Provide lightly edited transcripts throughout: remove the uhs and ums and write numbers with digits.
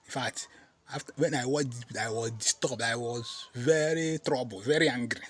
In fact, after when I watched it, I was disturbed. I was very troubled, very angry.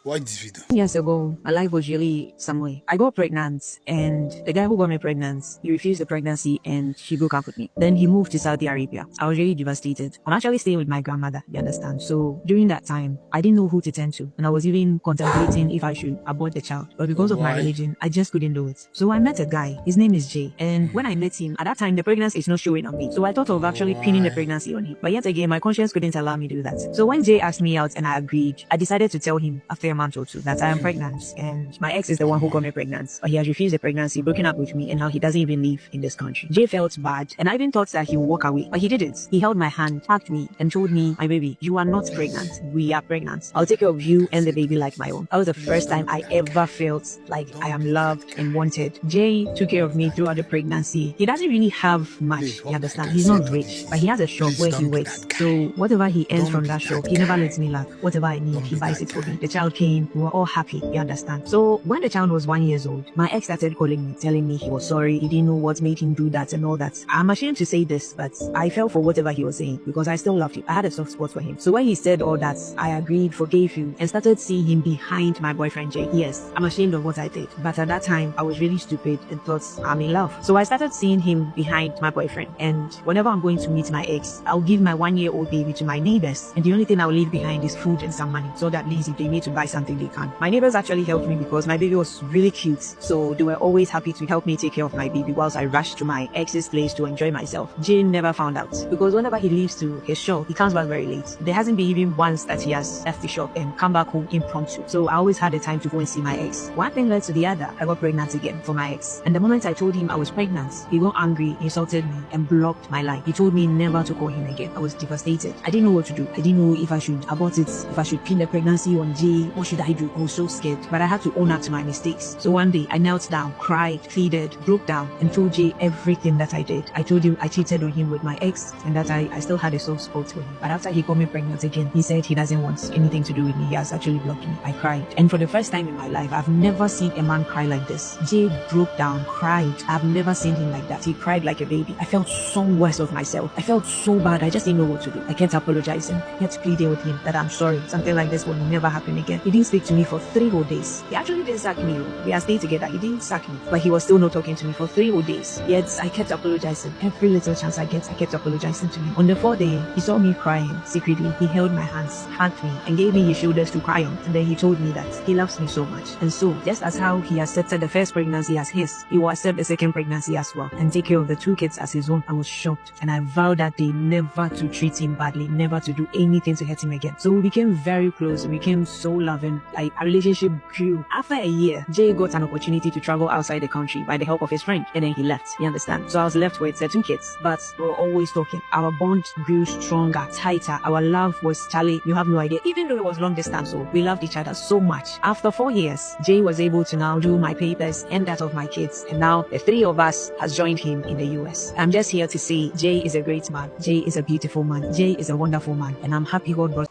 Watch this video. Years ago, my life was really some way. I got pregnant, and the guy who got me pregnant, he refused the pregnancy and she broke up with me. Then he moved to Saudi Arabia. I was really devastated. I'm actually staying with my grandmother, you understand? So during that time, I didn't know who to turn to, and I was even contemplating if I should abort the child. But because of my religion, I just couldn't do it. So I met a guy. His name is Jay. And when I met him, at that time, the pregnancy is not showing on me. So I thought of actually pinning the pregnancy on him. But yet again, my conscience couldn't allow me to do that. So when Jay asked me out and I agreed, I decided to tell him after a month or two that I am pregnant, and my ex is the one who got me pregnant. But he has refused the pregnancy, broken up with me, and now he doesn't even live in this country. Jay felt bad, and I even thought that he would walk away, but he didn't. He held my hand, hugged me, and told me, "My baby, you are not pregnant. We are pregnant. I'll take care of you and the baby like my own." That was the first time I ever felt like I am loved and wanted. Jay took care of me throughout the pregnancy. He doesn't really have much, you understand? He's not rich, but he has a shop where he works. So whatever he earns from that shop, he never lets me lack. Whatever I need, he buys it for me. The child came, we were all happy, you understand? So when the child was 1 year old, my ex started calling me, telling me he was sorry, he didn't know what made him do that and all that. I'm ashamed to say this, but I fell for whatever he was saying because I still loved him. I had a soft spot for him. So when he said all that, I agreed, forgave him, and started seeing him behind my boyfriend Jay. Yes, I'm ashamed of what I did, but at that time, I was really stupid and thought I'm in love. So I started seeing him behind my boyfriend, and whenever I'm going to meet my ex, I'll give my 1 year old baby to my neighbors, and the only thing I'll leave behind is food and some money, so that at least if they need to buy something, they can. My neighbors actually helped me because my baby was really cute, so they were always happy to help me take care of my baby whilst I rushed to my ex's place to enjoy myself. Jane never found out, because whenever he leaves to his shop, he comes back very late. There hasn't been even once that he has left the shop and come back home impromptu, so I always had the time to go and see my ex. One thing led to the other. I got pregnant again for my ex, and the moment I told him I was pregnant, he got angry, insulted me, and blocked my line. He told me never to call him again. I was devastated. I didn't know what to do. I didn't know if I should abort it, if I should pin the pregnancy on Jay. What should I do? I was so scared, but I had to own up to my mistakes. So one day I knelt down, cried, pleaded, broke down, and told Jay everything that I did. I told him I cheated on him with my ex, and that I still had a soft spot for him. But after he got me pregnant again, he said he doesn't want anything to do with me. He has actually blocked me. I cried, and for the first time in my life, I've never seen a man cry like this. Jay broke down, cried. I've never seen him like that. He cried like a baby. I felt so worse of myself. I felt so bad. I just didn't know what to do. I kept apologizing, kept pleading with him that I'm sorry. Something like this will never happen again. He didn't speak to me for 3 whole days. He actually didn't sack me. We are staying together. He didn't sack me, but he was still not talking to me for 3 whole days. Yet I kept apologizing. Every little chance I get, I kept apologizing to him. On the 4th day, he saw me crying secretly. He held my hands, hugged me, and gave me his shoulders to cry on. And then he told me that he loves me so much. And so, just as how he accepted the first pregnancy as his, he will accept the second pregnancy as well, and take care of the 2 kids as his own. I was shocked, and I vowed that day never to treat him badly, never to do anything to hurt him again. So we became very close. We became so loving. Like, our relationship grew. After a year, Jay got an opportunity to travel outside the country by the help of his friend, and then he left. You understand? So I was left with the 2 kids, but we were always talking. Our bond grew stronger, tighter. Our love was, Charlie, you have no idea. Even though it was long distance, so we loved each other so much. After 4 years, Jay was able to now do my papers and that of my kids, and now the 3 of us has joined him in the US. I'm just here to say Jay is a great man. Jay is a beautiful man. Jay is a wonderful man, and I'm happy God brought.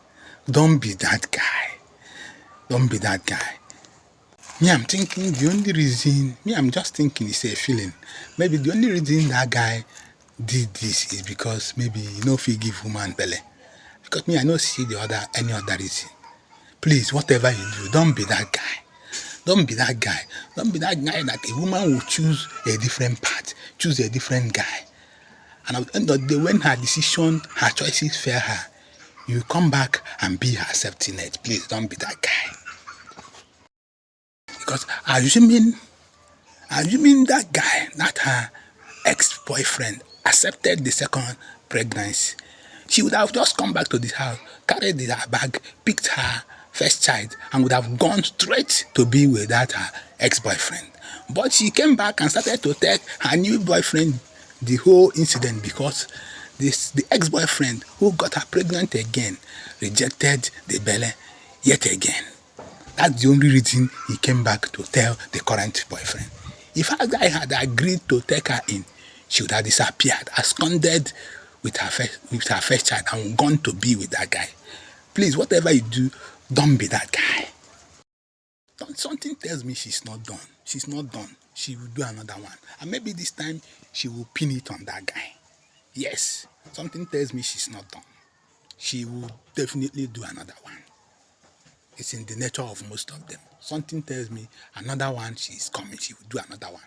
Don't be that guy. Don't be that guy. Me, I'm thinking the only reason, I'm just thinking it's a feeling. Maybe the only reason that guy did this is because maybe you know if he give woman belly. Because me, I don't see any other reason. Please, whatever you do, don't be that guy. Don't be that guy. Don't be that guy that a woman will choose a different path, choose a different guy. And at the end of the day, when her decision, her choices fail her, you come back and be her safety net. Please don't be that guy. Because assuming that guy, that her ex-boyfriend, accepted the second pregnancy, she would have just come back to the house, carried her bag, picked her first child, and would have gone straight to be with that her ex-boyfriend. But she came back and started to tell her new boyfriend the whole incident because the ex-boyfriend who got her pregnant again rejected the belly yet again. That's the only reason he came back to tell the current boyfriend. If her guy had agreed to take her in, she would have disappeared, absconded with her first child, and gone to be with that guy. Please, whatever you do, don't be that guy. Something tells me she's not done. She's not done. She will do another one. And maybe this time she will pin it on that guy. Yes, something tells me she's not done. She will definitely do another one. It's in the nature of most of them. Something tells me another one, she's coming, she will do another one.